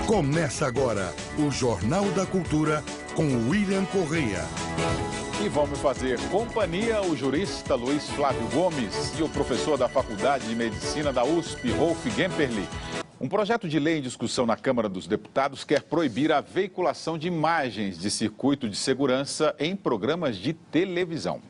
Começa agora o Jornal da Cultura com William Correia. E vamos fazer companhia o jurista Luiz Flávio Gomes e o professor da Faculdade de Medicina da USP, Rolf Gemperli. Um projeto de lei em discussão na Câmara dos Deputados quer proibir a veiculação de imagens de circuito de segurança em programas de televisão.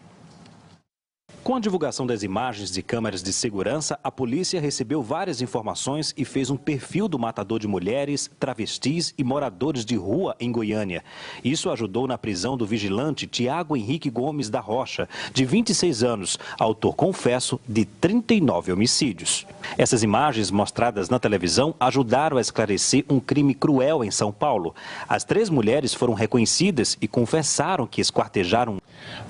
Com a divulgação das imagens de câmeras de segurança, a polícia recebeu várias informações e fez um perfil do matador de mulheres, travestis e moradores de rua em Goiânia. Isso ajudou na prisão do vigilante Tiago Henrique Gomes da Rocha, de 26 anos, autor confesso de 39 homicídios. Essas imagens mostradas na televisão ajudaram a esclarecer um crime cruel em São Paulo. As 3 mulheres foram reconhecidas e confessaram que esquartejaram.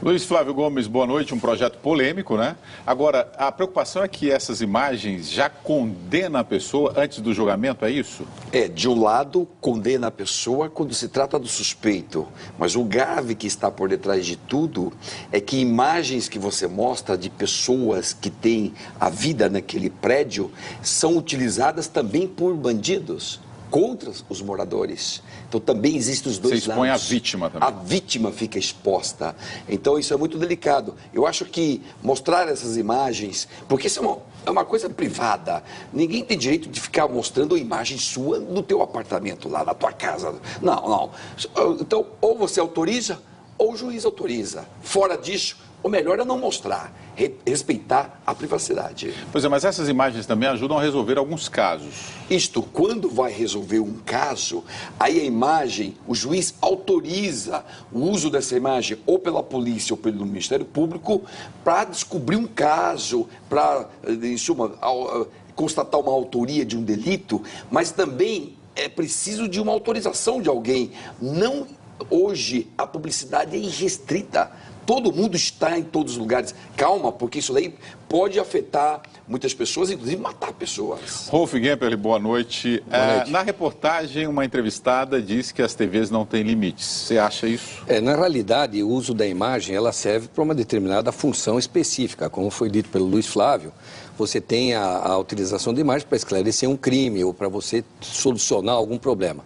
Luiz Flávio Gomes, boa noite. Um projeto polêmico, né? Agora, a preocupação é que essas imagens já condenam a pessoa antes do julgamento, é isso? De um lado, condena a pessoa quando se trata do suspeito. Mas o grave que está por detrás de tudo é que imagens que você mostra de pessoas que têm a vida naquele prédio são utilizadas também por bandidos contra os moradores. Então também existem os dois lados. Você expõe a vítima também. A vítima fica exposta. Então isso é muito delicado. Eu acho que mostrar essas imagens, porque isso é uma coisa privada. Ninguém tem direito de ficar mostrando a imagem sua no teu apartamento, lá na tua casa. Não. Então, ou você autoriza, ou o juiz autoriza. Fora disso, o melhor é não mostrar, respeitar a privacidade. Pois é, mas essas imagens também ajudam a resolver alguns casos. Isto, quando vai resolver um caso, aí a imagem, o juiz autoriza o uso dessa imagem ou pela polícia ou pelo Ministério Público para descobrir um caso, para, em suma, constatar uma autoria de um delito, mas também é preciso de uma autorização de alguém. Não, hoje, a publicidade é irrestrita. Todo mundo está em todos os lugares. Calma, porque isso daí pode afetar muitas pessoas, inclusive matar pessoas. Rolf Gemperli, boa noite. Boa noite. Na reportagem, uma entrevistada disse que as TVs não têm limites. Você acha isso? Na realidade, o uso da imagem ela serve para uma determinada função específica. Como foi dito pelo Luiz Flávio, você tem a utilização de imagem para esclarecer um crime ou para você solucionar algum problema.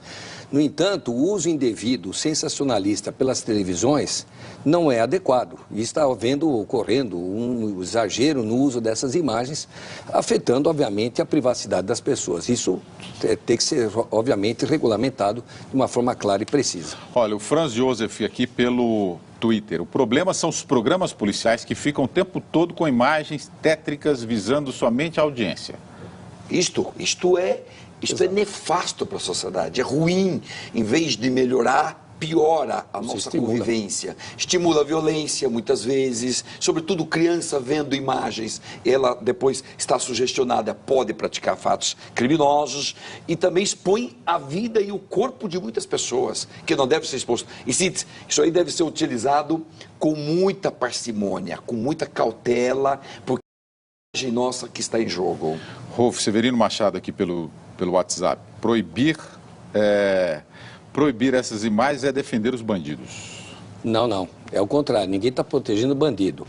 No entanto, o uso indevido, sensacionalista pelas televisões não é adequado. E está ocorrendo um exagero no uso dessas imagens, afetando, obviamente, a privacidade das pessoas. Isso tem que ser, obviamente, regulamentado de uma forma clara e precisa. Olha, o Franz Josef aqui pelo Twitter. O problema são os programas policiais que ficam o tempo todo com imagens tétricas visando somente a audiência. Isto é nefasto para a sociedade, é ruim. Em vez de melhorar, piora a nossa convivência. Estimula a violência, muitas vezes, sobretudo criança vendo imagens, ela depois está sugestionada, pode praticar fatos criminosos e também expõe a vida e o corpo de muitas pessoas, que não deve ser exposto. E isso aí deve ser utilizado com muita parcimônia, com muita cautela, porque é a imagem nossa que está em jogo. Rolf, Severino Machado aqui pelo WhatsApp. Proibir essas imagens é defender os bandidos. Não. É o contrário. Ninguém está protegendo o bandido.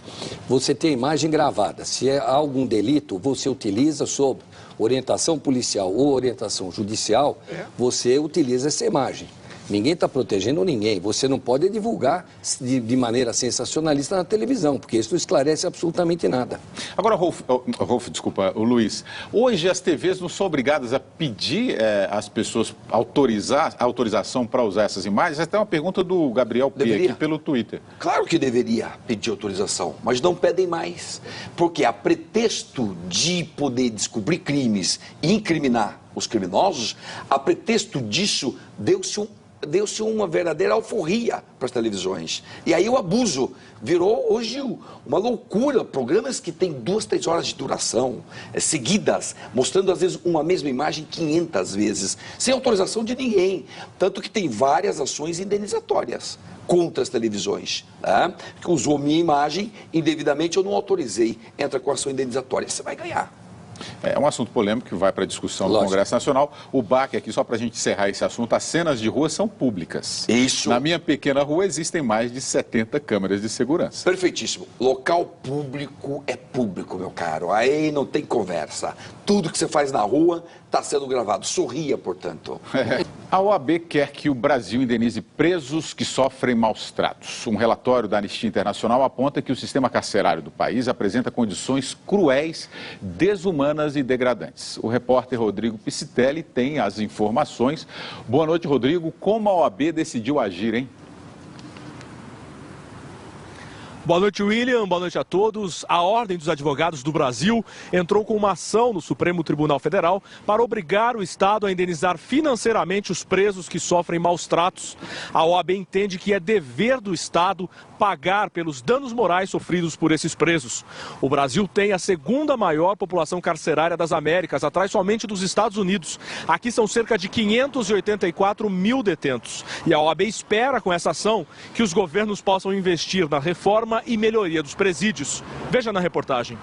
Você tem a imagem gravada. Se há algum delito, você utiliza sob orientação policial ou orientação judicial, você utiliza essa imagem. Ninguém está protegendo ninguém. Você não pode divulgar de maneira sensacionalista na televisão, porque isso não esclarece absolutamente nada. Agora, o Luiz, hoje as TVs não são obrigadas a pedir às pessoas autorização para usar essas imagens? Essa é uma pergunta do Gabriel P. aqui pelo Twitter. Claro que deveria pedir autorização, mas não pedem mais. Porque a pretexto de poder descobrir crimes e incriminar os criminosos, a pretexto disso deu-se uma verdadeira alforria para as televisões. E aí o abuso virou hoje uma loucura. Programas que têm 2, 3 horas de duração, seguidas, mostrando às vezes uma mesma imagem 500 vezes, sem autorização de ninguém. Tanto que tem várias ações indenizatórias contra as televisões, tá? Que usou minha imagem indevidamente, eu não autorizei, entra com ação indenizatória. Você vai ganhar. É um assunto polêmico que vai para a discussão no Congresso Nacional. O BAC aqui, só para a gente encerrar esse assunto, as cenas de rua são públicas. Isso. Na minha pequena rua existem mais de 70 câmeras de segurança. Perfeitíssimo. Local público é público, meu caro. Aí não tem conversa. Tudo que você faz na rua está sendo gravado. Sorria, portanto. A OAB quer que o Brasil indenize presos que sofrem maus tratos. Um relatório da Anistia Internacional aponta que o sistema carcerário do país apresenta condições cruéis, desumanas e degradantes. O repórter Rodrigo Piscitelli tem as informações. Boa noite, Rodrigo. Como a OAB decidiu agir, hein? Boa noite, William. Boa noite a todos. A Ordem dos Advogados do Brasil entrou com uma ação no Supremo Tribunal Federal para obrigar o Estado a indenizar financeiramente os presos que sofrem maus tratos. A OAB entende que é dever do Estado pagar pelos danos morais sofridos por esses presos. O Brasil tem a segunda maior população carcerária das Américas, atrás somente dos Estados Unidos. Aqui são cerca de 584 mil detentos. E a OAB espera, com essa ação, que os governos possam investir na reforma e melhoria dos presídios. Veja na reportagem.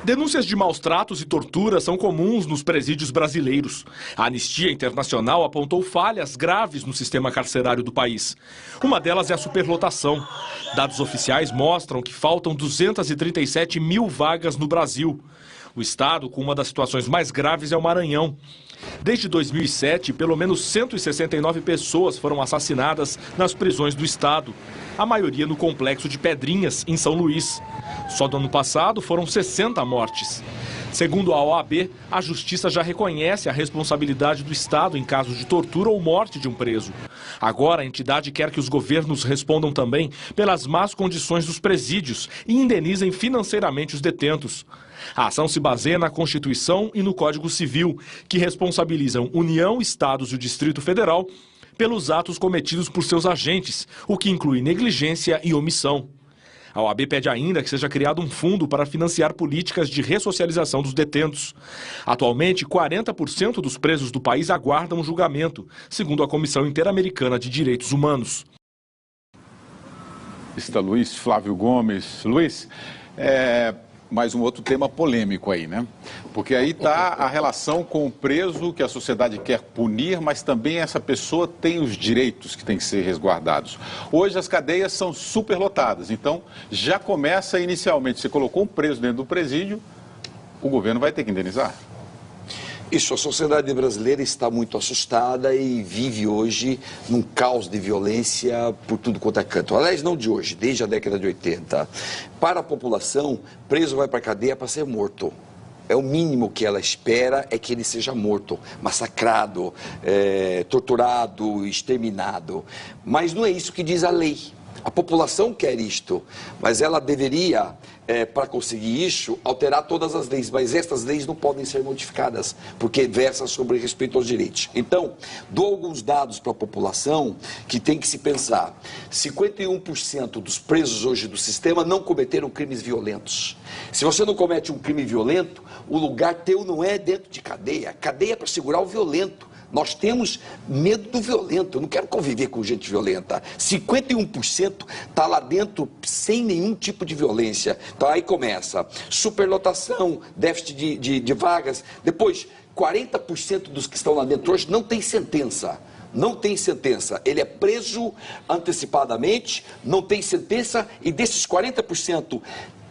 Denúncias de maus tratos e tortura são comuns nos presídios brasileiros. A Anistia Internacional apontou falhas graves no sistema carcerário do país. Uma delas é a superlotação. Dados oficiais mostram que faltam 237 mil vagas no Brasil. O estado com uma das situações mais graves é o Maranhão. Desde 2007, pelo menos 169 pessoas foram assassinadas nas prisões do estado. A maioria no complexo de Pedrinhas, em São Luís. Só do ano passado foram 60 mortes. Segundo a OAB, a Justiça já reconhece a responsabilidade do Estado em caso de tortura ou morte de um preso. Agora, a entidade quer que os governos respondam também pelas más condições dos presídios e indenizem financeiramente os detentos. A ação se baseia na Constituição e no Código Civil, que responsabilizam União, Estados e o Distrito Federal pelos atos cometidos por seus agentes, o que inclui negligência e omissão. A OAB pede ainda que seja criado um fundo para financiar políticas de ressocialização dos detentos. Atualmente, 40% dos presos do país aguardam julgamento, segundo a Comissão Interamericana de Direitos Humanos. Está Luiz Flávio Gomes. Luiz, mais um outro tema polêmico aí, né? Porque aí está a relação com o preso que a sociedade quer punir, mas também essa pessoa tem os direitos que têm que ser resguardados. Hoje as cadeias são superlotadas, então já começa inicialmente, você colocou um preso dentro do presídio, o governo vai ter que indenizar. Isso, a sociedade brasileira está muito assustada e vive hoje num caos de violência por tudo quanto é canto. Aliás, não de hoje, desde a década de 80. Para a população, preso vai para a cadeia para ser morto. É o mínimo que ela espera é que ele seja morto, massacrado, torturado, exterminado. Mas não é isso que diz a lei. A população quer isto, mas ela deveria, para conseguir isso, alterar todas as leis. Mas estas leis não podem ser modificadas, porque versam sobre respeito aos direitos. Então, dou alguns dados para a população que tem que se pensar. 51% dos presos hoje do sistema não cometeram crimes violentos. Se você não comete um crime violento, o lugar teu não é dentro de cadeia. Cadeia é para segurar o violento. Nós temos medo do violento, eu não quero conviver com gente violenta. 51% está lá dentro sem nenhum tipo de violência. Então aí começa superlotação, déficit de vagas. Depois, 40% dos que estão lá dentro hoje não tem sentença. Não tem sentença. Ele é preso antecipadamente, não tem sentença e desses 40%,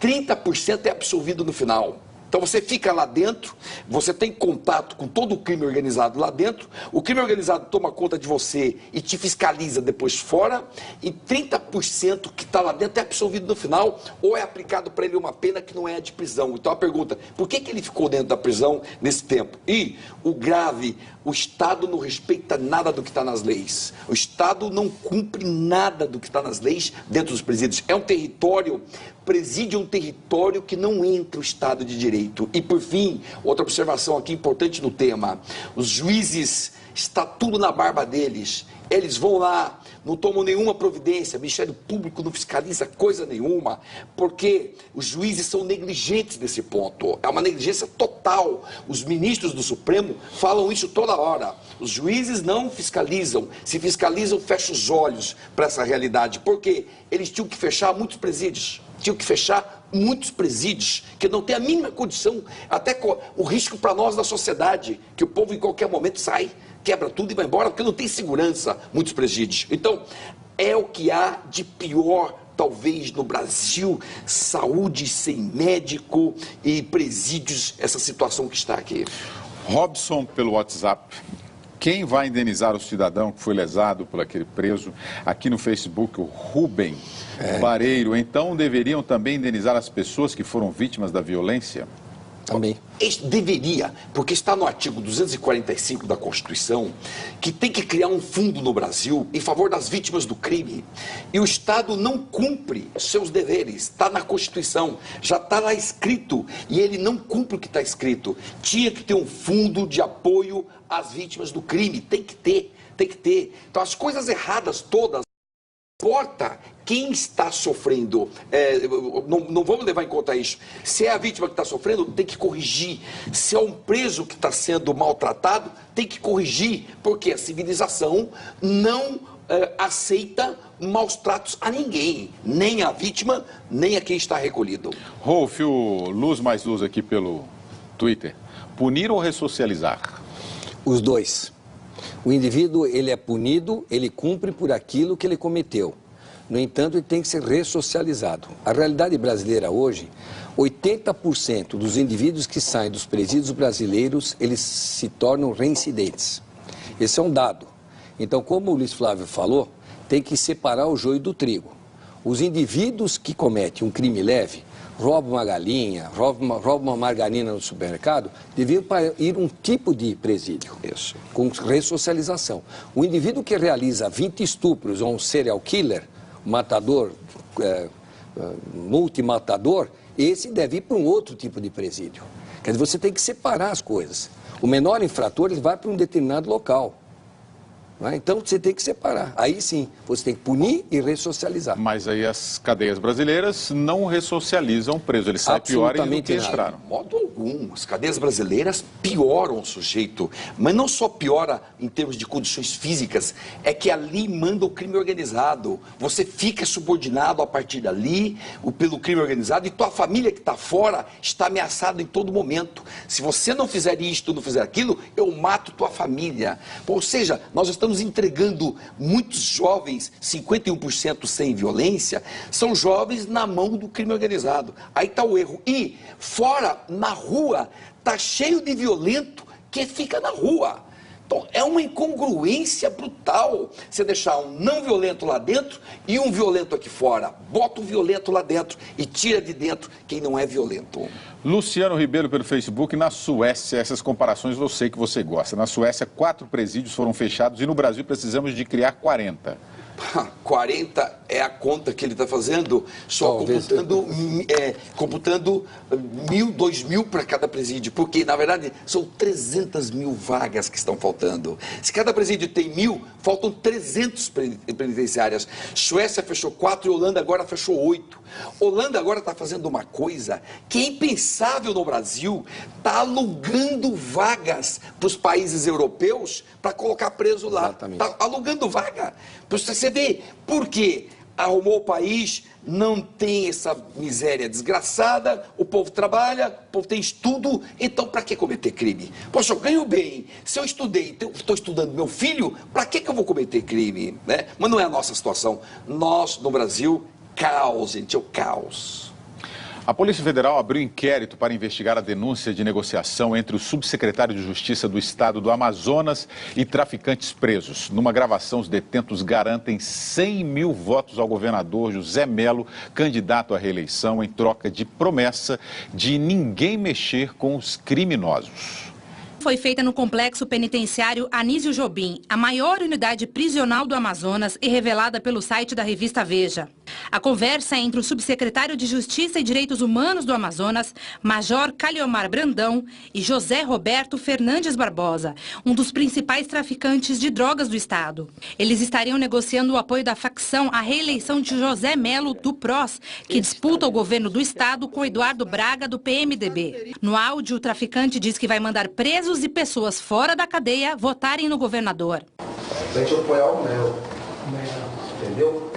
30% é absolvido no final. Então você fica lá dentro, você tem contato com todo o crime organizado lá dentro, o crime organizado toma conta de você e te fiscaliza depois fora, e 30% que está lá dentro é absolvido no final, ou é aplicado para ele uma pena que não é a de prisão. Então a pergunta, por que ele ficou dentro da prisão nesse tempo? E o grave, o Estado não respeita nada do que está nas leis. O Estado não cumpre nada do que está nas leis dentro dos presídios. É um território, presídio é um território que não entra o Estado de Direito. E por fim, outra observação aqui importante no tema, os juízes, está tudo na barba deles. Eles vão lá, não tomam nenhuma providência, o Ministério Público não fiscaliza coisa nenhuma, porque os juízes são negligentes nesse ponto. É uma negligência total. Os ministros do Supremo falam isso toda hora. Os juízes não fiscalizam. Se fiscalizam, fecham os olhos para essa realidade. Porque eles tinham que fechar muitos presídios. Tinham que fechar muitos presídios que não têm a mínima condição, até o risco para nós da sociedade, que o povo em qualquer momento sai, quebra tudo e vai embora, porque não tem segurança, muitos presídios. Então, é o que há de pior, talvez, no Brasil, saúde sem médico e presídios, essa situação que está aqui. Robson, pelo WhatsApp. Quem vai indenizar o cidadão que foi lesado por aquele preso? Aqui no Facebook, o Rubem Bareiro. Então, deveriam também indenizar as pessoas que foram vítimas da violência? Também. Deveria, porque está no artigo 245 da Constituição, que tem que criar um fundo no Brasil em favor das vítimas do crime. E o Estado não cumpre seus deveres, está na Constituição, já está lá escrito, e ele não cumpre o que está escrito. Tinha que ter um fundo de apoio às vítimas do crime, tem que ter, tem que ter. Então as coisas erradas todas, não importa quem está sofrendo, não vamos levar em conta isso. Se é a vítima que está sofrendo, tem que corrigir. Se é um preso que está sendo maltratado, tem que corrigir, porque a civilização não aceita maus tratos a ninguém, nem a vítima, nem a quem está recolhido. Rolf, o Luz Mais Luz aqui pelo Twitter. Punir ou ressocializar? Os dois. O indivíduo, ele é punido, ele cumpre por aquilo que ele cometeu. No entanto, ele tem que ser ressocializado. A realidade brasileira hoje, 80% dos indivíduos que saem dos presídios brasileiros, eles se tornam reincidentes. Esse é um dado. Então, como o Luiz Flávio falou, tem que separar o joio do trigo. Os indivíduos que cometem um crime leve, roubam uma galinha, roubam uma margarina no supermercado, deviam ir um tipo de presídio, isso, com ressocialização. O indivíduo que realiza 20 estupros ou um serial killer, matador, multimatador, esse deve ir para um outro tipo de presídio. Quer dizer, você tem que separar as coisas. O menor infrator, ele vai para um determinado local. Então, você tem que separar. Aí sim, você tem que punir e ressocializar. Mas aí as cadeias brasileiras não ressocializam o preso. Eles saem piores do que entraram. De modo algum. As cadeias brasileiras pioram o sujeito. Mas não só piora em termos de condições físicas, é que ali manda o crime organizado. Você fica subordinado a partir dali pelo crime organizado e tua família que está fora está ameaçada em todo momento. Se você não fizer isto, não fizer aquilo, eu mato tua família. Ou seja, nós estamos entregando muitos jovens, 51% sem violência, são jovens na mão do crime organizado. Aí está o erro. E fora, na rua, está cheio de violento que fica na rua. Então, é uma incongruência brutal você deixar um não violento lá dentro e um violento aqui fora. Bota o violento lá dentro e tira de dentro quem não é violento. Luciano Ribeiro pelo Facebook. Na Suécia, essas comparações eu sei que você gosta. Na Suécia, 4 presídios foram fechados e no Brasil precisamos de criar 40. 40 é a conta que ele está fazendo, só computando 1.000, 2.000 para cada presídio, porque, na verdade, são 300 mil vagas que estão faltando. Se cada presídio tem 1.000, faltam 300 penitenciárias. Suécia fechou 4 e Holanda agora fechou 8. Holanda agora está fazendo uma coisa que é impensável no Brasil, está alugando vagas para os países europeus para colocar preso lá. Está alugando vaga. Você vê, por quê? Arrumou o país, não tem essa miséria desgraçada, o povo trabalha, o povo tem estudo, então para que cometer crime? Poxa, eu ganho bem, se eu estudei, estou estudando meu filho, para que eu vou cometer crime? Né? Mas não é a nossa situação. Nós, no Brasil, caos, gente, é o caos. A Polícia Federal abriu inquérito para investigar a denúncia de negociação entre o subsecretário de Justiça do Estado do Amazonas e traficantes presos. Numa gravação, os detentos garantem 100 mil votos ao governador José Melo, candidato à reeleição, em troca de promessa de ninguém mexer com os criminosos. Foi feita no complexo penitenciário Anísio Jobim, a maior unidade prisional do Amazonas e revelada pelo site da revista Veja. A conversa é entre o subsecretário de Justiça e Direitos Humanos do Amazonas, Major Caliomar Brandão, e José Roberto Fernandes Barbosa, um dos principais traficantes de drogas do estado. Eles estariam negociando o apoio da facção à reeleição de José Melo, do PROS, que disputa o governo do estado com Eduardo Braga, do PMDB. No áudio, o traficante diz que vai mandar presos e pessoas fora da cadeia votarem no governador. A gente apoiar o Melo, entendeu?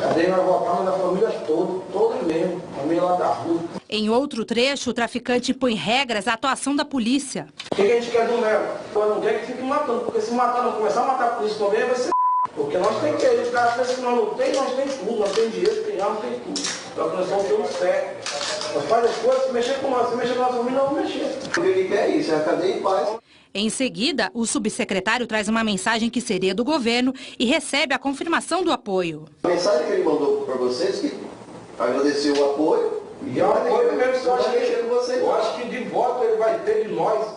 Cadê vai voltar, mas a família toda mesmo, a família lá da rua. Em outro trecho, o traficante impõe regras à atuação da polícia. O que a gente quer do Melo? Nós não quer que fique matando, porque se matar, não começar a matar a polícia também, vai ser porque nós temos que ir. Os caras pensam que nós não temos, nós temos tudo, nós temos dinheiro, tem arma, tem tudo. Só que nós somos todos certos. Nós fazemos as coisas, se mexer com nós, se mexer com a nossa família, não vamos mexer. O que quer é isso, é a cadeia em paz. Em seguida, o subsecretário traz uma mensagem que seria do governo e recebe a confirmação do apoio. A mensagem que ele mandou para vocês, que agradeceu o apoio. E é o apoio mesmo, eu acho que de voto ele vai ter de nós.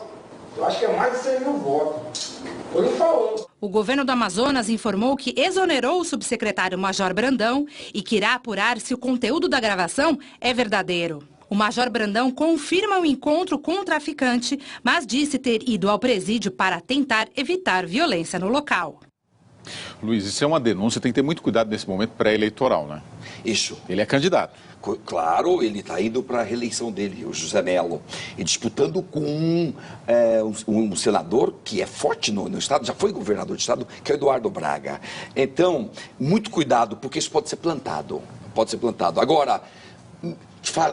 Eu acho que é mais de 100 mil votos. Ele falou. O governo do Amazonas informou que exonerou o subsecretário Major Brandão e que irá apurar se o conteúdo da gravação é verdadeiro. O Major Brandão confirma o encontro com o traficante, mas disse ter ido ao presídio para tentar evitar violência no local. Luiz, isso é uma denúncia, tem que ter muito cuidado nesse momento pré-eleitoral, né? Isso. Ele é candidato. Claro, ele está indo para a reeleição dele, o José Melo, e disputando com um senador que é forte no estado, já foi governador do estado, que é o Eduardo Braga. Então, muito cuidado, porque isso pode ser plantado. Pode ser plantado. Agora,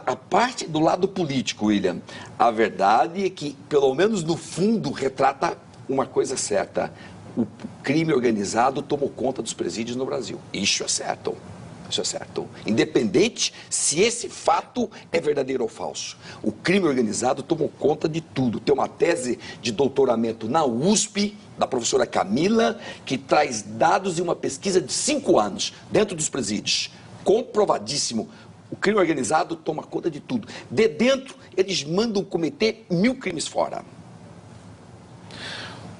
a parte do lado político, William, a verdade é que, pelo menos no fundo, retrata uma coisa certa. O crime organizado tomou conta dos presídios no Brasil. Isso é certo. Isso é certo. Independente se esse fato é verdadeiro ou falso. O crime organizado tomou conta de tudo. Tem uma tese de doutoramento na USP, da professora Camila, que traz dados de uma pesquisa de 5 anos dentro dos presídios. Comprovadíssimo. O crime organizado toma conta de tudo. De dentro, eles mandam cometer 1000 crimes fora.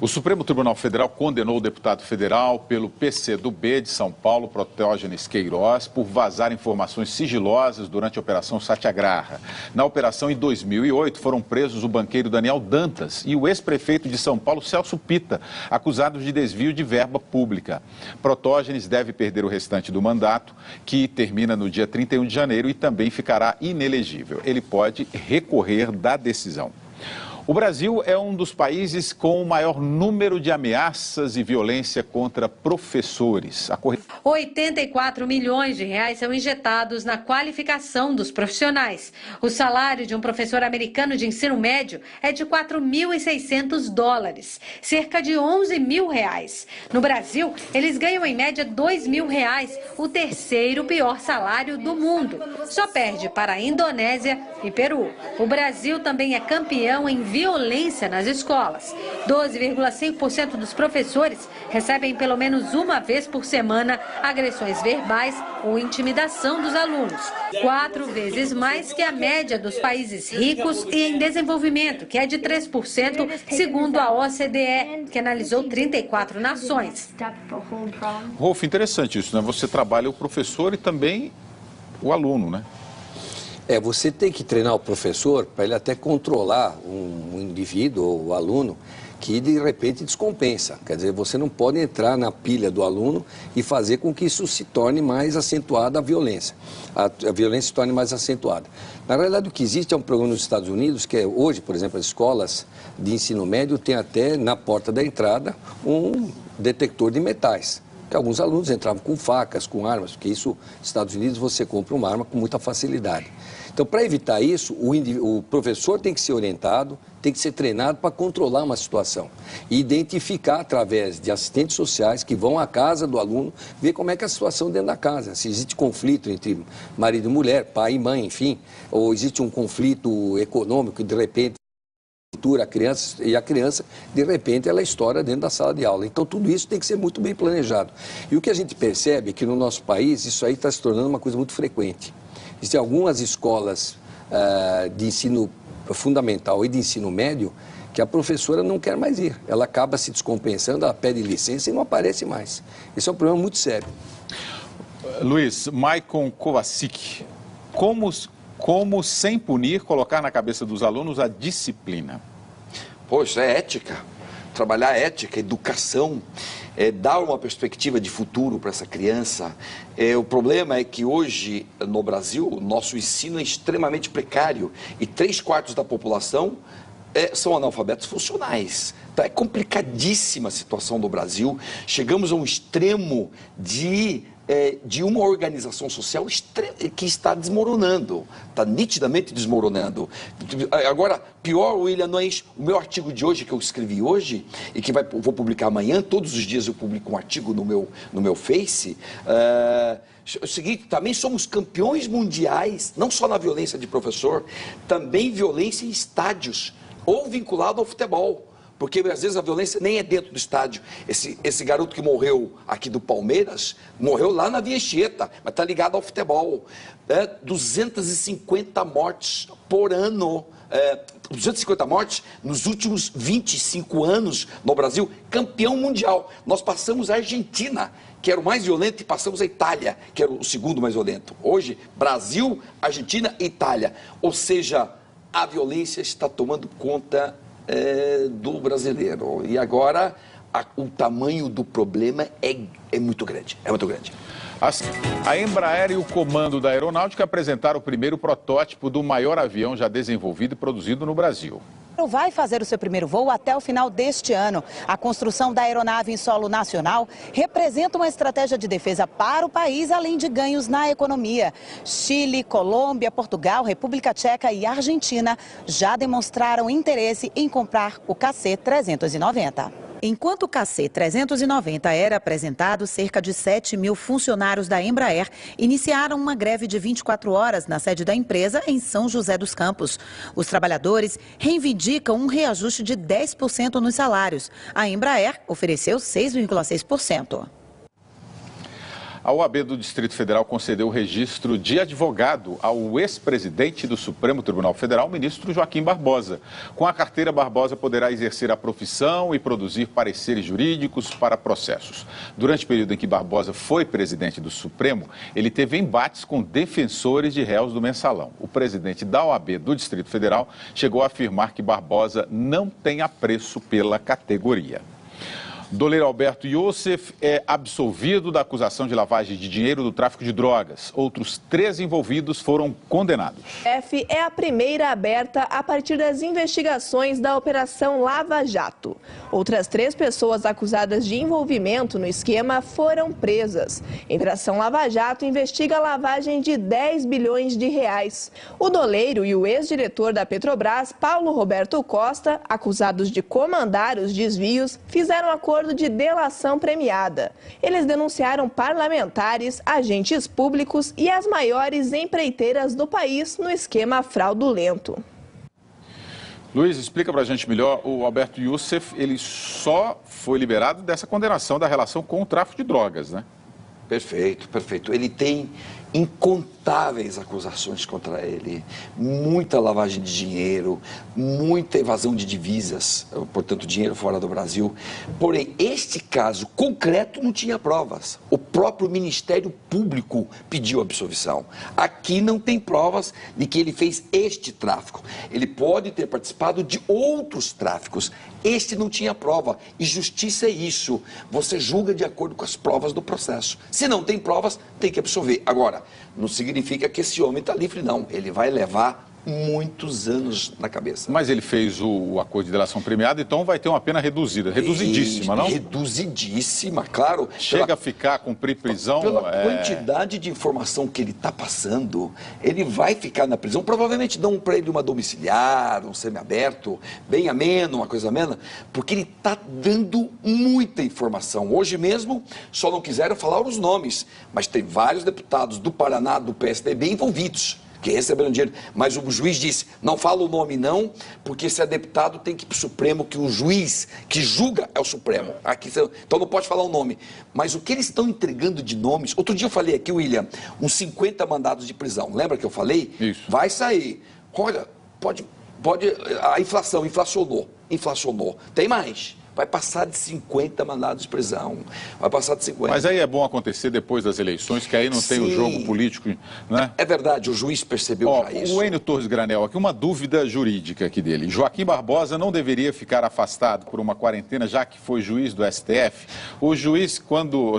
O Supremo Tribunal Federal condenou o deputado federal pelo PCdoB de São Paulo, Protógenes Queiroz, por vazar informações sigilosas durante a Operação Satyagraha. Na operação, em 2008, foram presos o banqueiro Daniel Dantas e o ex-prefeito de São Paulo, Celso Pitta, acusados de desvio de verba pública. Protógenes deve perder o restante do mandato, que termina no dia 31 de janeiro e também ficará inelegível. Ele pode recorrer da decisão. O Brasil é um dos países com o maior número de ameaças e violência contra professores. 84 milhões de reais são injetados na qualificação dos profissionais. O salário de um professor americano de ensino médio é de $4.600, cerca de R$11 mil. No Brasil, eles ganham em média R$2 mil, o terceiro pior salário do mundo. Só perde para a Indonésia e Peru. O Brasil também é campeão em violência nas escolas. 12,5% dos professores recebem pelo menos uma vez por semana agressões verbais ou intimidação dos alunos. 4 vezes mais que a média dos países ricos e em desenvolvimento, que é de 3%, segundo a OCDE, que analisou 34 nações. Rolf, interessante isso, né? Você trabalha o professor e também o aluno, né? Você tem que treinar o professor para ele até controlar um indivíduo ou o aluno que de repente descompensa. Quer dizer, você não pode entrar na pilha do aluno e fazer com que isso se torne mais acentuada a violência. A violência se torne mais acentuada. Na realidade, o que existe é um programa nos Estados Unidos, que é hoje, por exemplo, as escolas de ensino médio têm até na porta da entrada um detector de metais. Que alguns alunos entravam com facas, com armas, porque isso, nos Estados Unidos, você compra uma arma com muita facilidade. Então, para evitar isso, o professor tem que ser orientado, tem que ser treinado para controlar uma situação. E identificar através de assistentes sociais que vão à casa do aluno, ver como é que é a situação dentro da casa. Se existe conflito entre marido e mulher, pai e mãe, enfim, ou existe um conflito econômico, de repente, a criança, e a criança, de repente, ela estoura dentro da sala de aula. Então, tudo isso tem que ser muito bem planejado. E o que a gente percebe é que no nosso país, isso aí está se tornando uma coisa muito frequente. Existem algumas escolas de ensino fundamental e de ensino médio que a professora não quer mais ir. Ela acaba se descompensando, ela pede licença e não aparece mais. Esse é um problema muito sério. Luiz, Maicon Kovacic, como sem punir, colocar na cabeça dos alunos a disciplina? Poxa, é ética. Trabalhar ética, educação, dar uma perspectiva de futuro para essa criança. O problema é que hoje, no Brasil, o nosso ensino é extremamente precário e 3/4 da população são analfabetos funcionais. Então, é complicadíssima a situação do Brasil. Chegamos a um extremo de de uma organização social que está desmoronando, está nitidamente desmoronando. Agora, pior, William, não é isso. O meu artigo de hoje, que eu escrevi hoje, e que vou publicar amanhã, todos os dias eu publico um artigo no meu Face, é o seguinte: também somos campeões mundiais, não só na violência de professor, também violência em estádios, ou vinculado ao futebol. Porque às vezes a violência nem é dentro do estádio. Esse garoto que morreu aqui do Palmeiras, morreu lá na Via Anchieta, mas está ligado ao futebol. 250 mortes por ano. 250 mortes nos últimos 25 anos no Brasil, campeão mundial. Nós passamos a Argentina, que era o mais violento, e passamos a Itália, que era o segundo mais violento. Hoje, Brasil, Argentina e Itália. Ou seja, a violência está tomando conta do brasileiro. E agora o tamanho do problema é muito grande. É muito grande. A Embraer e o comando da aeronáutica apresentaram o primeiro protótipo do maior avião já desenvolvido e produzido no Brasil. Vai fazer o seu primeiro voo até o final deste ano. A construção da aeronave em solo nacional representa uma estratégia de defesa para o país, além de ganhos na economia. Chile, Colômbia, Portugal, República Tcheca e Argentina já demonstraram interesse em comprar o KC-390. Enquanto o KC-390 era apresentado, cerca de 7 mil funcionários da Embraer iniciaram uma greve de 24 horas na sede da empresa em São José dos Campos. Os trabalhadores reivindicam um reajuste de 10% nos salários. A Embraer ofereceu 6,6%. A OAB do Distrito Federal concedeu o registro de advogado ao ex-presidente do Supremo Tribunal Federal, ministro Joaquim Barbosa. Com a carteira, Barbosa poderá exercer a profissão e produzir pareceres jurídicos para processos. Durante o período em que Barbosa foi presidente do Supremo, ele teve embates com defensores de réus do mensalão. O presidente da OAB do Distrito Federal chegou a afirmar que Barbosa não tem apreço pela categoria. Doleiro Alberto Youssef é absolvido da acusação de lavagem de dinheiro do tráfico de drogas. Outros 3 envolvidos foram condenados. F é a primeira aberta a partir das investigações da Operação Lava Jato. Outras 3 pessoas acusadas de envolvimento no esquema foram presas. A Operação Lava Jato investiga a lavagem de 10 bilhões de reais. O doleiro e o ex-diretor da Petrobras, Paulo Roberto Costa, acusados de comandar os desvios, fizeram acordo de delação premiada. Eles denunciaram parlamentares, agentes públicos e as maiores empreiteiras do país no esquema fraudulento. Luiz, explica pra gente melhor. O Alberto Youssef, ele só foi liberado dessa condenação da relação com o tráfico de drogas, né? Perfeito, perfeito. Ele tem incontáveis acusações contra ele, muita lavagem de dinheiro, muita evasão de divisas, portanto dinheiro fora do Brasil. Porém, este caso concreto não tinha provas. O próprio Ministério Público pediu absolvição. Aqui não tem provas de que ele fez este tráfico. Ele pode ter participado de outros tráficos. Este não tinha prova. E justiça é isso. Você julga de acordo com as provas do processo. Se não tem provas, tem que absolver. Agora, não significa que esse homem está livre, não. Ele vai levar muitos anos na cabeça. Mas ele fez o acordo de delação premiada, então vai ter uma pena reduzida. Reduzidíssima, não? Reduzidíssima, claro. Chega a ficar, cumprir prisão. Pela quantidade de informação que ele está passando, ele vai ficar na prisão. Provavelmente dão para ele uma domiciliar, um semiaberto, bem ameno, uma coisa amena, porque ele está dando muita informação. Hoje mesmo, só não quiseram falar os nomes, mas tem vários deputados do Paraná, do PSDB envolvidos, que receberam dinheiro, mas o juiz disse, não fala o nome não, porque se é deputado tem que ir para o Supremo, que o juiz que julga é o Supremo. Aqui, então não pode falar o nome. Mas o que eles estão entregando de nomes, outro dia eu falei aqui, William, uns 50 mandados de prisão, lembra que eu falei? Isso. Vai sair. Olha, pode, a inflação, inflacionou, tem mais. Vai passar de 50 mandados de prisão. Vai passar de 50. Mas aí é bom acontecer depois das eleições, que aí não tem o jogo político, né? É verdade, o juiz percebeu já isso. O Enio Torres Granel, aqui uma dúvida jurídica aqui dele. Joaquim Barbosa não deveria ficar afastado por uma quarentena, já que foi juiz do STF? O juiz, quando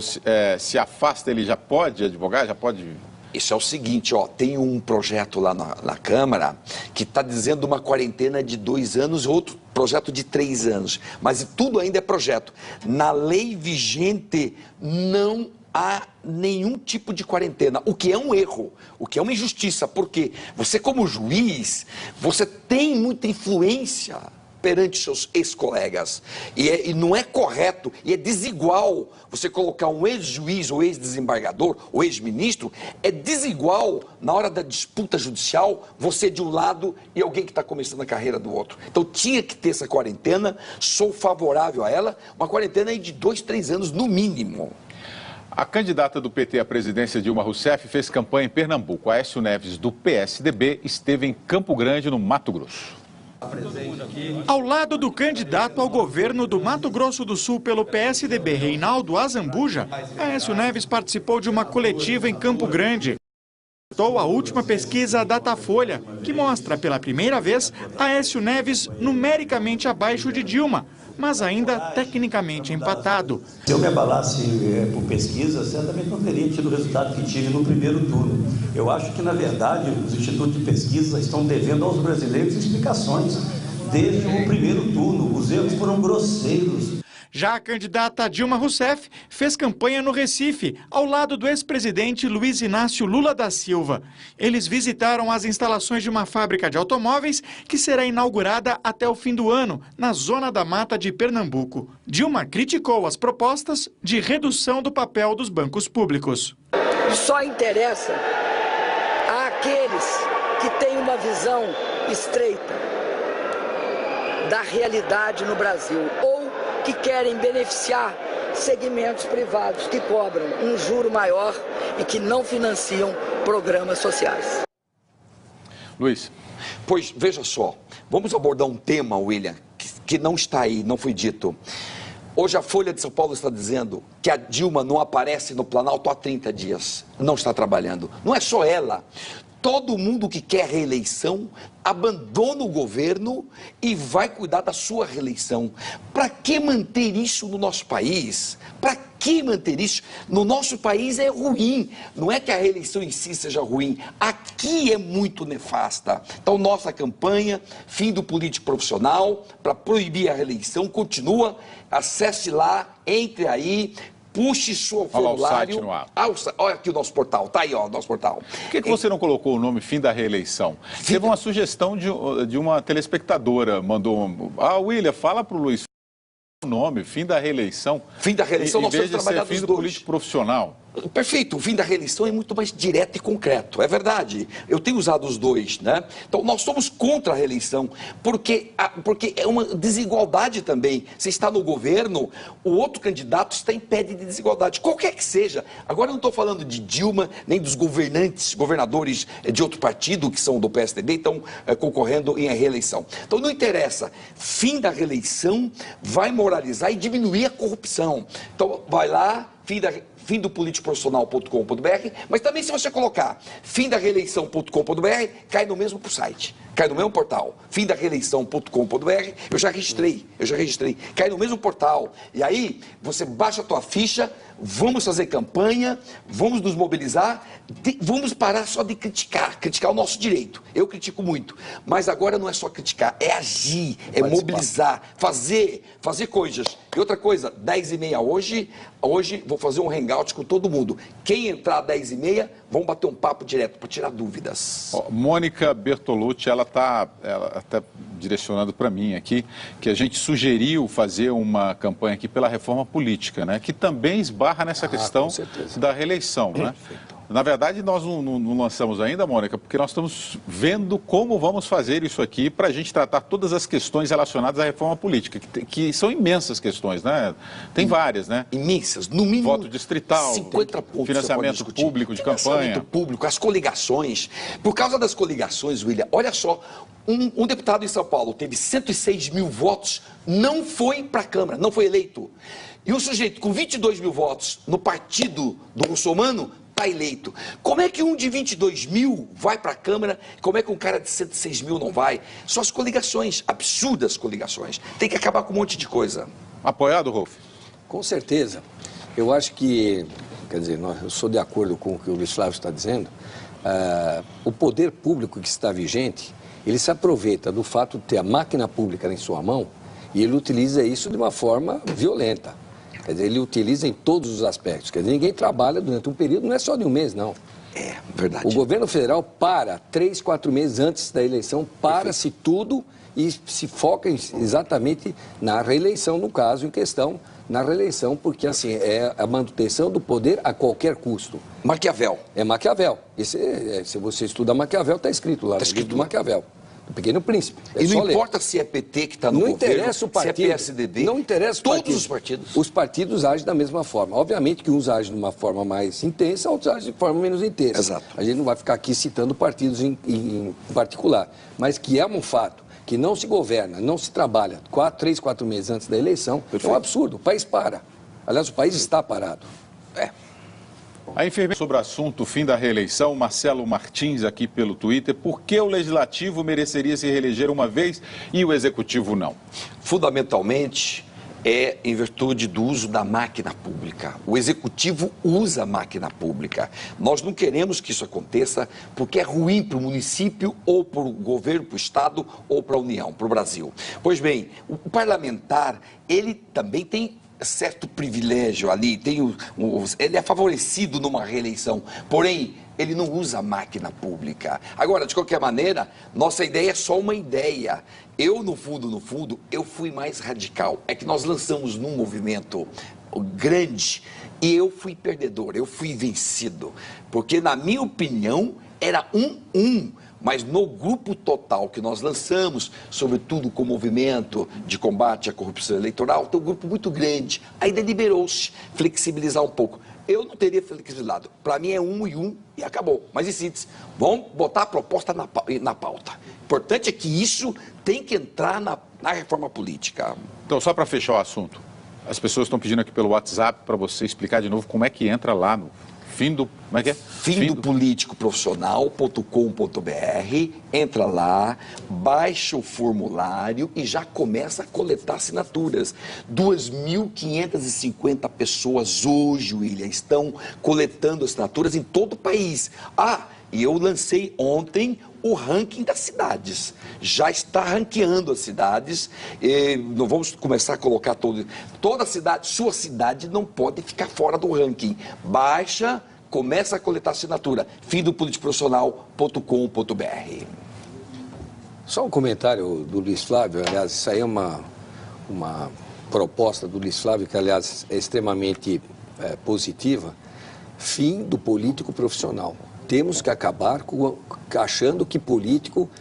se afasta, ele já pode advogar, já pode... Isso é o seguinte, ó, tem um projeto lá na Câmara que está dizendo uma quarentena de 2 anos, outro projeto de 3 anos. Mas tudo ainda é projeto. Na lei vigente não há nenhum tipo de quarentena, o que é um erro, o que é uma injustiça, porque você como juiz, você tem muita influência perante seus ex-colegas. E não é correto, e é desigual você colocar um ex-juiz, ou ex-desembargador, ou ex-ministro, é desigual na hora da disputa judicial, você de um lado e alguém que está começando a carreira do outro. Então tinha que ter essa quarentena, sou favorável a ela, uma quarentena aí de 2, 3 anos no mínimo. A candidata do PT à presidência, Dilma Rousseff, fez campanha em Pernambuco. Aécio Neves, do PSDB, esteve em Campo Grande, no Mato Grosso. Ao lado do candidato ao governo do Mato Grosso do Sul pelo PSDB, Reinaldo Azambuja, Aécio Neves participou de uma coletiva em Campo Grande. A última pesquisa Datafolha, que mostra pela primeira vez Aécio Neves numericamente abaixo de Dilma, mas ainda tecnicamente empatado. Se eu me abalasse por pesquisa, certamente não teria tido o resultado que tive no primeiro turno. Eu acho que, na verdade, os institutos de pesquisa estão devendo aos brasileiros explicações. Desde o primeiro turno, os erros foram grosseiros. Já a candidata Dilma Rousseff fez campanha no Recife, ao lado do ex-presidente Luiz Inácio Lula da Silva. Eles visitaram as instalações de uma fábrica de automóveis que será inaugurada até o fim do ano, na Zona da Mata de Pernambuco. Dilma criticou as propostas de redução do papel dos bancos públicos. Só interessa àqueles que têm uma visão estreita da realidade no Brasil, ou que querem beneficiar segmentos privados que cobram um juro maior e que não financiam programas sociais. Luiz. Pois, veja só, vamos abordar um tema, William, que não está aí, não foi dito. Hoje a Folha de São Paulo está dizendo que a Dilma não aparece no Planalto há 30 dias, não está trabalhando. Não é só ela. Todo mundo que quer reeleição abandona o governo e vai cuidar da sua reeleição. Para que manter isso no nosso país? Para que manter isso? No nosso país é ruim. Não é que a reeleição em si seja ruim. Aqui é muito nefasta. Então, nossa campanha, fim do político profissional, para proibir a reeleição, continua. Acesse lá, entre aí. Puxe seu formulário. Olha aqui o nosso portal, tá aí, ó, o nosso portal. Por que você não colocou o nome fim da reeleição? Teve uma sugestão de uma telespectadora, mandou... William, fala pro Luiz o nome, fim da reeleição. Fim da reeleição, nós temos trabalhado fim do político profissional. Perfeito, o fim da reeleição é muito mais direto e concreto, é verdade. Eu tenho usado os dois, né? Então, nós somos contra a reeleição, porque é uma desigualdade também. Você está no governo, o outro candidato está em pé de desigualdade, qualquer que seja. Agora, eu não estou falando de Dilma, nem dos governadores de outro partido, que são do PSDB, estão concorrendo em reeleição. Então, não interessa. Fim da reeleição vai moralizar e diminuir a corrupção. Então, vai lá, fimdopoliticoprofissional.com.br, mas também se você colocar fimdareeleição.com.br, cai no mesmo site, cai no mesmo portal, fimdareeleição.com.br, eu já registrei, cai no mesmo portal, e aí você baixa a tua ficha, vamos fazer campanha, vamos nos mobilizar, vamos parar só de criticar o nosso direito, eu critico muito, mas agora não é só criticar, é agir, é mobilizar, fazer coisas. E outra coisa, 10h30 hoje vou fazer um hangout com todo mundo. Quem entrar às 10h30, vamos bater um papo direto para tirar dúvidas. Mônica Bertolucci, ela está direcionando para mim aqui, que a gente sugeriu fazer uma campanha aqui pela reforma política, né? Que também esbarra nessa questão da reeleição, né? Na verdade, nós não lançamos ainda, Mônica, porque nós estamos vendo como vamos fazer isso aqui para a gente tratar todas as questões relacionadas à reforma política, que são imensas questões, né? Tem várias, né? Imensas, no mínimo voto distrital, 50 pontos, financiamento público de campanha. Financiamento público, as coligações. Por causa das coligações, William, olha só, um deputado em São Paulo teve 106 mil votos, não foi para a Câmara, não foi eleito. E o sujeito com 22 mil votos no partido do muçulmano está eleito. Como é que um de 22 mil vai para a Câmara? Como é que um cara de 106 mil não vai? São as coligações, absurdas coligações. Tem que acabar com um monte de coisa. Apoiado, Rolf? Com certeza. Eu acho que, quer dizer, eu sou de acordo com o que o Luiz Flávio está dizendo. O poder público que está vigente, ele se aproveita do fato de ter a máquina pública em sua mão e ele utiliza isso de uma forma violenta. Quer dizer, ele utiliza em todos os aspectos. Quer dizer, ninguém trabalha durante um período, não é só de um mês, não. É, verdade. O governo federal para 3, 4 meses antes da eleição, para-se tudo e se foca exatamente na reeleição, no caso em questão, na reeleição, porque assim, é a manutenção do poder a qualquer custo. Maquiavel. É Maquiavel. Se você estuda Maquiavel, está escrito lá no livro do Maquiavel. Do Pequeno Príncipe. E não importa se é PT que está no governo, interessa o partido, se é PSDB, não interessa o todos partido. os partidos. Os partidos agem da mesma forma. Obviamente que uns agem de uma forma mais intensa, outros agem de forma menos intensa. Exato. A gente não vai ficar aqui citando partidos em particular. Mas que é um fato, que não se governa, não se trabalha 3, 4 meses antes da eleição, é um absurdo. O país para. Aliás, o país está parado. A enfermeira sobre o assunto fim da reeleição, Marcelo Martins aqui pelo Twitter. Por que o Legislativo mereceria se reeleger uma vez e o Executivo não? Fundamentalmente, é em virtude do uso da máquina pública. O Executivo usa a máquina pública. Nós não queremos que isso aconteça porque é ruim para o município ou para o governo, para o Estado ou para a União, para o Brasil. Pois bem, o parlamentar, ele também tem certo privilégio ali, ele é favorecido numa reeleição, porém, ele não usa a máquina pública. Agora, de qualquer maneira, nossa ideia é só uma ideia. Eu, no fundo, eu fui mais radical. É que nós lançamos num movimento grande e eu fui perdedor, eu fui vencido. Porque, na minha opinião, era 1-1. Mas no grupo total que nós lançamos, sobretudo com o movimento de combate à corrupção eleitoral, tem um grupo muito grande. Aí deliberou-se flexibilizar um pouco. Eu não teria flexibilizado. Para mim é 1 e acabou. Mas e síntese, vamos botar a proposta na pauta. O importante é que isso tem que entrar na reforma política. Então, só para fechar o assunto, as pessoas estão pedindo aqui pelo WhatsApp para você explicar de novo como é que entra lá no... Como é que é? Findopoliticoprofissional.com.br, entra lá, baixa o formulário e já começa a coletar assinaturas. 2.550 pessoas hoje, William, estão coletando assinaturas em todo o país. E eu lancei ontem o ranking das cidades. Já está ranqueando as cidades. Não vamos começar a colocar toda cidade, sua cidade não pode ficar fora do ranking. Baixa, começa a coletar assinatura. findopoliticoprofissional.com.br. Só um comentário do Luiz Flávio, aliás, isso aí é uma proposta do Luiz Flávio, que aliás é extremamente positiva. Fim do político profissional. Temos que acabar achando que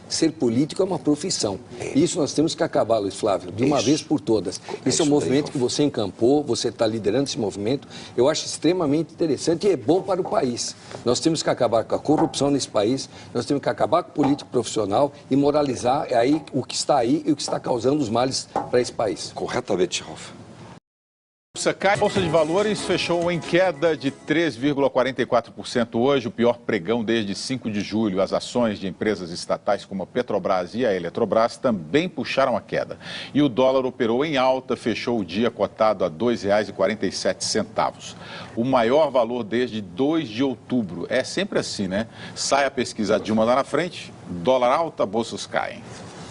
ser político é uma profissão. Isso nós temos que acabar, Luiz Flávio, de uma vez por todas. Esse é um movimento que você encampou, você está liderando esse movimento. Eu acho extremamente interessante e é bom para o país. Nós temos que acabar com a corrupção nesse país, nós temos que acabar com o político profissional e moralizar o que está aí e o que está causando os males para esse país. Corretamente, Ralf. A Bolsa de Valores fechou em queda de 3,44% hoje, o pior pregão desde 5 de julho. As ações de empresas estatais como a Petrobras e a Eletrobras também puxaram a queda. E o dólar operou em alta, fechou o dia cotado a R$ 2,47. O maior valor desde 2 de outubro. É sempre assim, né? Sai a pesquisa Dilma lá na frente, dólar alta, bolsas caem.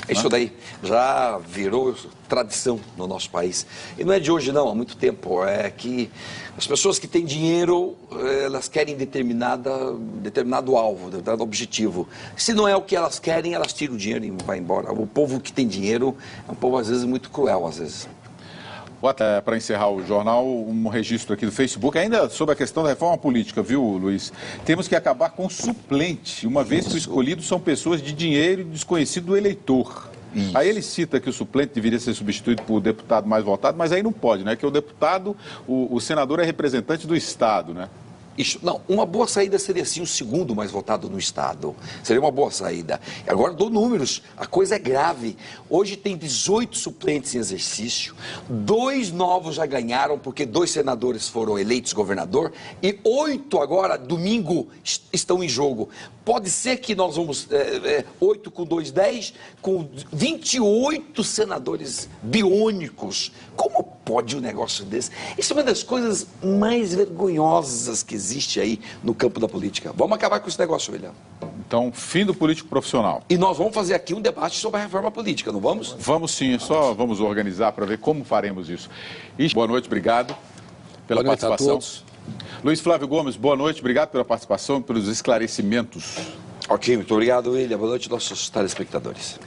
Isso daí já virou tradição no nosso país. E não é de hoje, não, há muito tempo. É que as pessoas que têm dinheiro, elas querem determinado alvo, determinado objetivo. Se não é o que elas querem, elas tiram o dinheiro e vão embora. O povo que tem dinheiro é um povo, às vezes, muito cruel, às vezes. Para encerrar o jornal, um registro aqui do Facebook, ainda sobre a questão da reforma política, viu, Luiz? Temos que acabar com o suplente, uma vez que os escolhidos são pessoas de dinheiro e desconhecido do eleitor. Isso. Aí ele cita que o suplente deveria ser substituído por deputado mais votado, mas aí não pode, né? Que o deputado, o senador é representante do Estado, né? Não, uma boa saída seria sim o segundo mais votado no Estado. Seria uma boa saída. Agora dou números, a coisa é grave. Hoje tem 18 suplentes em exercício, 2 novos já ganharam, porque 2 senadores foram eleitos governador, e 8 agora, domingo, estão em jogo. Pode ser que nós vamos, 8 com 2, 10, com 28 senadores biônicos. Como pode um negócio desse? Isso é uma das coisas mais vergonhosas que existe aí no campo da política. Vamos acabar com esse negócio, William. Então, fim do político profissional. E nós vamos fazer aqui um debate sobre a reforma política, não vamos? Vamos sim, só vamos organizar para ver como faremos isso. Boa noite, obrigado. pela boa participação. Noite a todos. Luiz Flávio Gomes, boa noite, obrigado pela participação e pelos esclarecimentos. Ok, muito obrigado, William. Boa noite, nossos telespectadores.